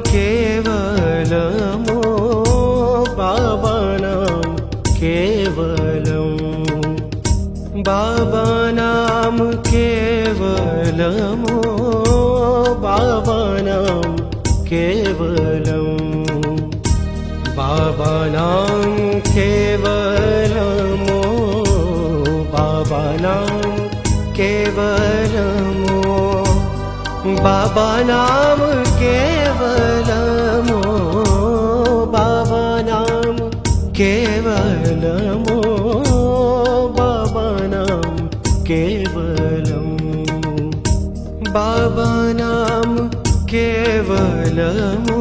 केवलमो बाबा नाम केवलम् बाबा नाम केवलमो बाबा नाम केवलम् बाबा नाम केवलमो बाबा नाम केवलमो बाबा नाम केवलमो बाबा नाम केवलमो बाबा नाम केवलम् बाबा नाम केवलमो